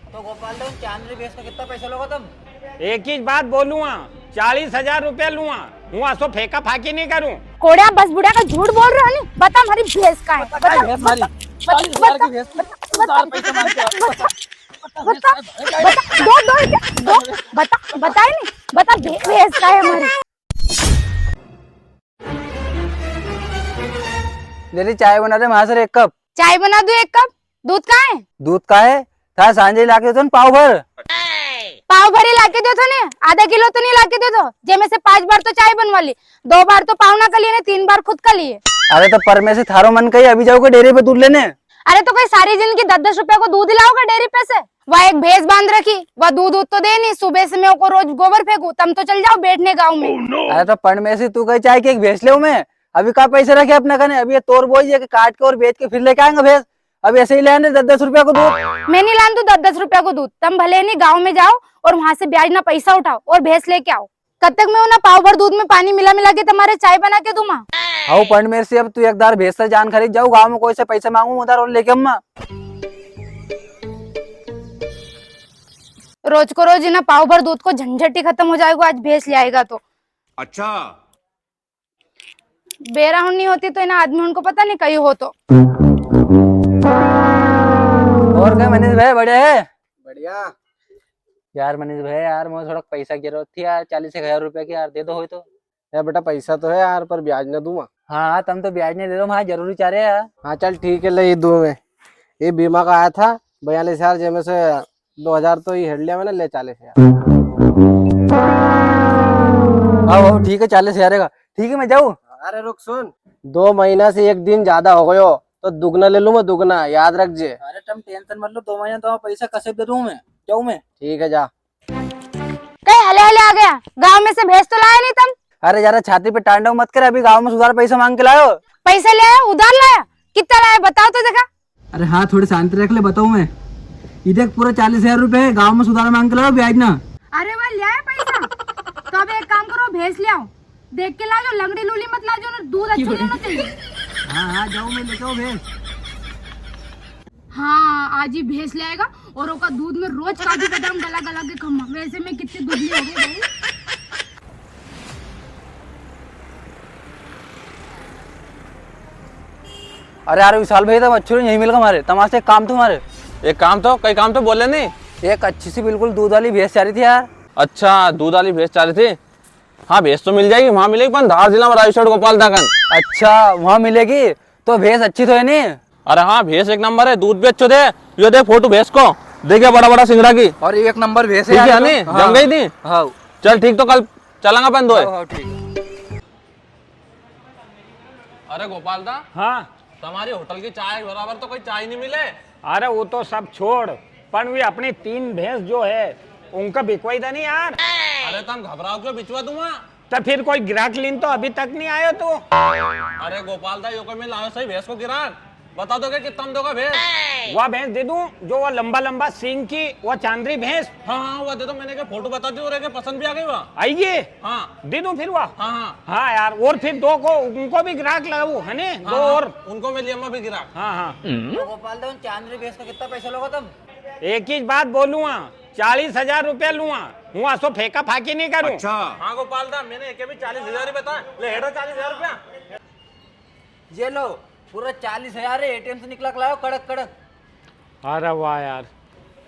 तो गोपाल तो चांदनी भैंस का कितना पैसा लोगे तुम? एक ही बात बोलूंगा, 40,000 रुपया लूंगा। हूँ आसो फेंका फाकी नहीं करूँ। कोड़िया बस बुढ़ा का झूठ बोल रहा है नी। बता हमारी भैंस का है। बता भैंस मारी 40,000 की भैंस की 1000 पैसे मांगते हो। बता बता दो बता बताए नहीं। बता भैंस का है हमारी। जल्दी चाय बना दे महाशर, 1 कप। चाय बना दो 1 कप। दूध कहाँ है? दूध का है था सांझे लाके तो पाव भर। पाव भरी लाके दो तो ने, आधा किलो तो नहीं लाके दे दो। जे में से 5 बार तो चाय बनवा ली, 2 बार तो पाव ना कर लिए ने, 3 बार खुद कर लिए। अरे तो पर में से थारो मन कही अभी जाओगे डेयरी पे दूध लेने। अरे तो कोई सारी जिंदगी 10-10 रुपए को दूध लाओगा डेयरी पे से? वह एक भैंस बांध रखी, वह दूध तो दे नहीं। सुबह से मैं को रोज गोबर फेंकू, तम तो चल जाओ बैठने गाँव में। अरे तो पण में से तू कही चाय की एक भैंस ले मैं अभी का पैसे रखे अपने कने। अभी ये तोड़ बोई है कि काट के और बेच के फिर लेके आएंगे भैंस। अब ऐसे ही लेने 10-10 रुपया को दूध। मैं नहीं लान दू 10-10 रुपया को दूध। तुम भले नहीं गाँव में जाओ और वहां से ब्याज ना पैसा उठाओ और भैंस लेके आओ। कब तक मैं ना पाव भर दूध में पानी मिला मिला के तुम्हारे चाय बना के दूंगा। आओ पण मेरे से अब तू एक दार भैंस से जान खरीद जाओ, गाँव में कोई से पैसे मांगू उधार और लेके अम्मा। रोज को रोज ना पाव भर दूध को झंझट ही खत्म हो जाएगा। आज भैंस ले आएगा तो अच्छा बेरा नहीं होती तो ना आदमी उनको पता नहीं कहीं हो तो। और क्या मनीष भाई बढ़िया है? बढ़िया यार मनीष भाई यार मुझे थोड़ा पैसा की जरूरत थी यार, 40,000 रुपया की यार दे दो हो तो। यार बेटा पैसा तो है यार, पर ब्याज ना दूंगा। हाँ तुम तो ब्याज नहीं दे दो, वहाँ जरूरी चाह रहे यार। हाँ चल ठीक है, ले ये दूं मैं। ये बीमा का आया था 42,000, जेमे से 2,000 तो ये हेड लिया मैंने, ले 40,000। हाँ ठीक है 40,000 का। ठीक है मैं जाऊँ? अरे रुक सुन, 2 महीना से 1 दिन ज्यादा हो गयो तो दुगना ले लूंगा, दुगना याद रख जे। अरे तुम टेंशन मत लो, 2 महीने तो पैसा कसे दे दूं मैं। जाऊँ मैं? ठीक है जा। कहीं हले हले आ गया। गाँव में से भैंस तो लाया नहीं तुम? अरे जरा छाती पे टांडव मत कर, अभी गाँव में सुधार पैसा मांग के लाओ। पैसा ले आया उधार लाया? कितना लाया बताओ तो देखा। अरे हाँ थोड़ी शांति रख ले, बताऊँ मैं। इधर पूरा 40,000 रुपए गाँव में सुधार मांग के लाओ ब्याज ना। अरे वह ले आया पैसा तो अब एक काम करो भैंस ले आओ। देख के लाजो, लंगड़ी लूली मत लाजो ना, दूध अच्छा लेना चाहिए। हाँ जाऊँ मैं लेके आओ भैंस। हाँ आज ही भैंस ले आएगा और ओका दूध में रोज काजू बादाम गला गला के खम्मा। वैसे में कितनी दुबली हो गई भाई। अरे यार विशाल भाई तो अच्छे यही मिल गए हमारे तमाशे। एक काम तुम्हारे, एक काम तो कई काम तो बोले नहीं। एक अच्छी सी बिल्कुल दूध वाली भैंस चाह रही थी यार। अच्छा दूध वाली भैंस चाह रही थी। हाँ भैंस तो मिल जाएगी, वहाँ मिलेगी पर धार जिला में रायगढ़ गोपाल दागन। अच्छा वहाँ मिलेगी तो भैंस अच्छी तो है नहीं? अरे हाँ भैंस एक नंबर है, दूध भी अच्छे थे। ये देख फोटो भैंस को, देखिए बड़ा बड़ा सिंगड़ा की। और 1 नंबर भैंस ठीक है है नहीं जम गई थी। हाँ चल ठीक, तो कल चलेंगे अपन दो। ठीक। अरे गोपाल दा, हाँ तुम्हारी होटल की चाय बराबर तो कोई चाय नहीं मिले। अरे वो तो सब छोड़, पर वे अपनी 3 भैंस जो है उनका बिकवाई था नहीं यार। अरे तुम घबराओ क्यों, बिचवा दूंगा। तो फिर कोई गिराक लीन तो अभी तक नहीं आयो तो। अरे गोपाल दा, यो कोई मैं लायो सही भैंस को गिराक बता दोगे कितना दोगा भैंस? वह भैंस दे दूं जो वो लंबा लंबा सींग की, वो चांदरी भैंस। हाँ हाँ वो दे दो, मैंने क्या फोटो बता दी और पसंद भी आ गई वह। आइए हाँ दे दूं फिर वह। हाँ हाँ हाँ यार, और फिर 2 को उनको भी ग्राहक लगाऊ है ने, 2 और। उनको मैं लिया भी गिराक। हाँ हाँ तो गोपाल दा चांदनी भैंस का कितना पैसा लोगे तुम? एक ही बात बोलूंगा, 40,000 रुपया लूंगा। हूँ आसो फेंका फाकी नहीं करूँ। अच्छा हाँ गोपाल दा, मैंने एक भी 40,000 ही बताया। ले हेडो 40,000 रुपया। ये लो पूरा 40,000 है, ATM से निकला के लाओ कड़क कड़क। अरे वाह यार,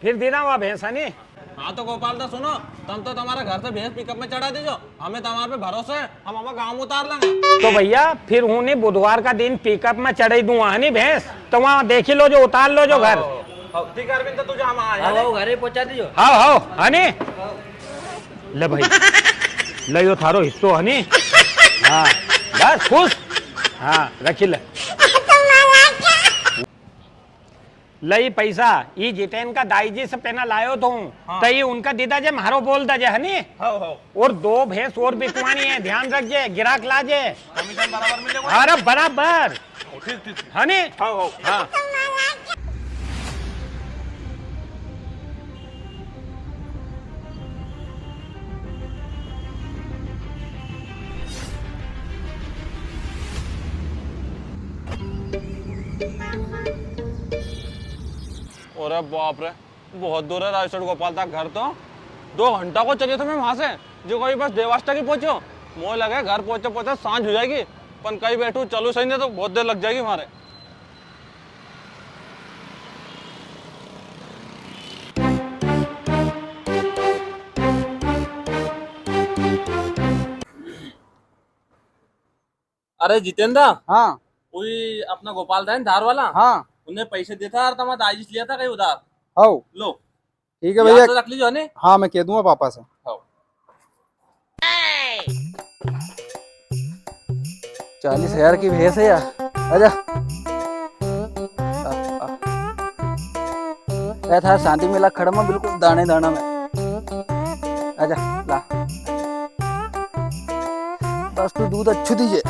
फिर देना वह भैंस है नहीं। हाँ तो गोपाल दा सुनो, तुम तो तुम्हारे घर से भैंस पिकअप में चढ़ा दीजो, हमें तुम्हारे पे भरोसा है, हम हमारे गाँव में उतार लेंगे। तो भैया फिर उन्हें बुधवार का दिन पिकअप में चढ़ाई दूंगा है नहीं भैंस, तो वहाँ देख ही लो जो, उतार लो जो घर। ठीक है अरविंद, तुझे हम आए आओ घर ही पहुंचा दीजिए। हाँ हनी ले भाई, ले यो थारो हिस्सो हनी। हाँ बस खुश। हाँ रखी ले लई पैसा ये जितेन का दाई जी से पहना लायो तो हाँ। ये उनका दीदा जे मारो बोल दा जे हनी। और 2 भैंस और बिकवानी है, ध्यान रख जे, गिराक ला जे। कमीशन बराबर मिलेगा। अरे बराबर ठीक हनी। हाँ अरे बाप रे, बहुत दूर है रायसोड़ गोपाल तक घर तो 2 घंटा को चलिए थे मैं वहां से जो कोई बस देवास तक ही पहुंचो मोह लगे घर पहुंचे पहुंचे सांझ हो जाएगी पर कहीं बैठू चलो सही नहीं तो बहुत देर लग जाएगी हमारे। अरे जितेंद्र हाँ कोई अपना गोपाल था धार वाला हाँ उन्हें पैसे देता और तमा दाइजिस लिया था कहीं उधार आओ लो ठीक है भैया, तो रख लीजिए ने हाँ मैं कह दूंगा पापा से। हाँ। 40,000 की भैंस है यार, आजा। था शांति मिला खड़ा में बिल्कुल दाने दाना में, आजा ला बस तू दूध अच्छू दीजिए।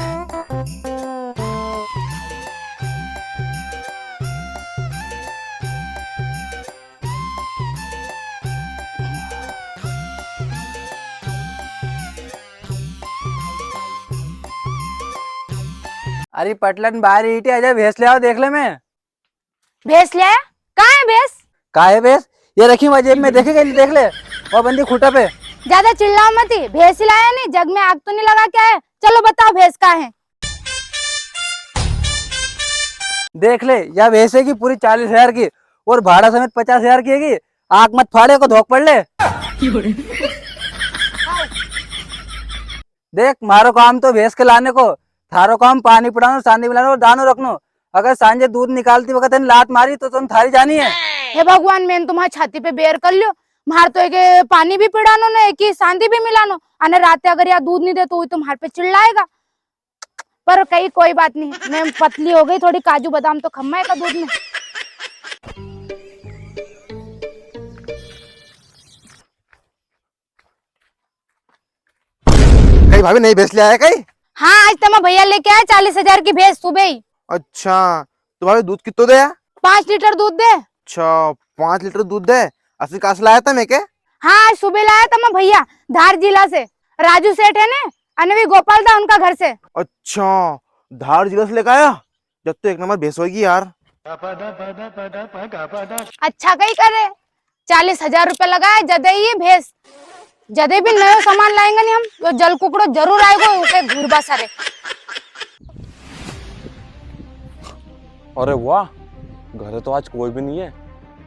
अरे पटलन बाहर ईटे आजा भैंस ले आओ देख ले मैं। भैंस ले आया? कहाँ है भैंस? का है भैंस? ये रखी मैं जेब में, देखेगा नहीं देख ले, और बंदी खूटा पे। ज्यादा चिल्लाओ मत ही, भैंस ही लाया नहीं, जग में आग तो नहीं लगा क्या है? चलो बताओ भैंस कहाँ है? देख ले या भैंस है की पूरी 40,000 की और भाड़ा समेत 50,000 की है। आग मत फाड़े को धोख पड़ ले। देख मारो काम तो भैंस के लाने को, थारो काम पानी पिलानो, सांदी मिलानो और दानो रखनो। अगर सांझे दूध निकालती वक्त लात मारी तो तुम थारी जानी है। हे भगवान, मैंने तुम्हारी छाती पे बेर कर लियो। मार तो एक पानी भी पिड़ानो ना, एक ही सांदी भी मिलानो, अने रात अगर यार दूध नहीं दे तो तुम्हारे पे चिल्लाएगा। पर कहीं कोई बात नहीं, मैं पतली हो गई थोड़ी, काजू बादाम तो खम्मा है का दूध में। कहीं भाभी नहीं भैंस ले आया कहीं? हाँ आज तो मैं भैया लेके आया 40,000 की भैंस सुबह ही। अच्छा तो भाभी दूध कितना दे? 5 लीटर दूध दे। अच्छा 5 लीटर दूध दे। असली काश लाया था मैं के? हाँ आज सुबह लाया था मैं भैया, धार जिला से। राजू सेठ है ना, अनवी गोपाल था उनका घर से। अच्छा धार जिला से लेकर आया, जब तो एक नंबर भैंस होगी यार। अच्छा कहीं करे, 40,000 रुपए लगाए जदे ये भैंस। जदे भी नयो सामान लाएंगे नहीं हम, तो जल कुकड़ो जरूर आएगा उके घुरबा सारे। अरे वाह, घर तो आज कोई भी नहीं है,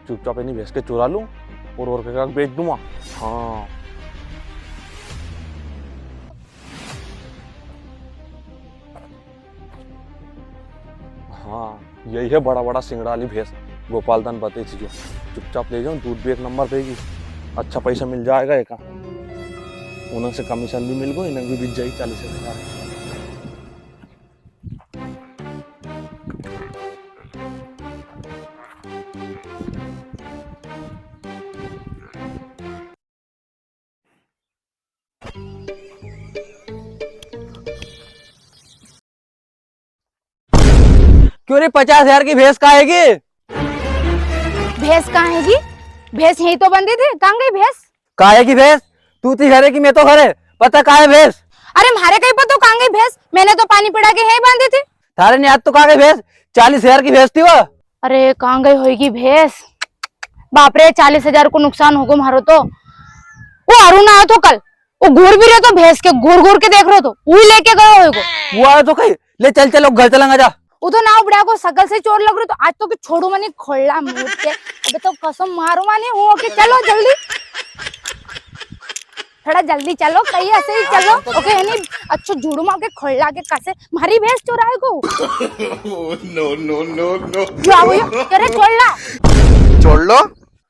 चुपचाप इन्हीं भैंस के चुरा लूं और के बेच दूंगा। हाँ हाँ यही है बड़ा बड़ा सिंगड़ा वाली भैंस, गोपाल दान बताई थी जो। चुपचाप ले जाऊं, दूध भी एक नंबर देगी, अच्छा पैसा मिल जाएगा। एक उन्हें से कमीशन भी मिल गई, इन्हें भी बिक जाएगी 40,000। क्यों रे 50,000 की भैंस कहाँ आएगी? भैंस कहाँ है जी? भैंस यही तो बंदी थी, कहाँ गई भैंस? कहाँ है की भैंस? तू थी घरे की मैं तो घरे, पता कहाँ है भैंस? अरे मारे कहीं पर तो कहाँ गई भैंस? मैंने तो पानी पिड़ा के यही बांधी थी। थारे ने आज तो कहाँ गई भैंस? 40,000 की भैंस थी वो। अरे कहाँ गई होगी भैंस? बाप रे 40,000 को नुकसान होगा मारो तो। वो अरुण आया तो कल, वो घूर भी रहे तो भैंस के घूर के देख रहे तो वही लेके गए होगा। वो आया तो कहीं ले चल चलो घर चलेंगे जा। वो तो नाव बुढ़ा को सकल से चोर लग रही तो आज तो कि छोड़ू मनी खोला मुंह के। अबे तो कसम मारू मानी हो के चलो जल्दी, थोड़ा जल्दी चलो, कहीं ऐसे ही चलो। ओके है नहीं अच्छा झूड़ू मार के खोला के कसे मारी भैंस चुराए को। नो नो नो नो करे छोड़ लो।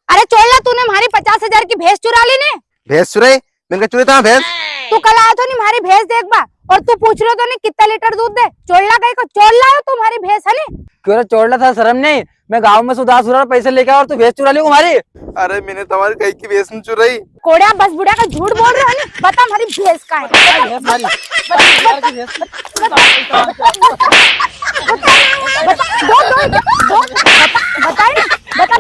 अरे छोड़ ला, तूने हमारी 50,000 की भैंस चुरा ली ने। भैंस चुराई? मैंने चुराई था भैंस? तू कल आया तो नहीं हमारी भैंस देख बा, और तू पूछ रहे तो नहीं कितना लीटर दूध दे। चोरला कहीं को चोरला हो तुम्हारी भैंस है नी? क्यों रे चोरला था, शर्म नहीं? मैं गांव में सुधार सुधार पैसे लेके आया और तू भैंस चुरा ली हमारी। अरे मैंने तुम्हारी कहीं की भैंस नहीं चुराई। कोड़िया बस बुढ़िया का झूठ बोल रहे हो नी? बता हमारी भैंस कहाँ है? बता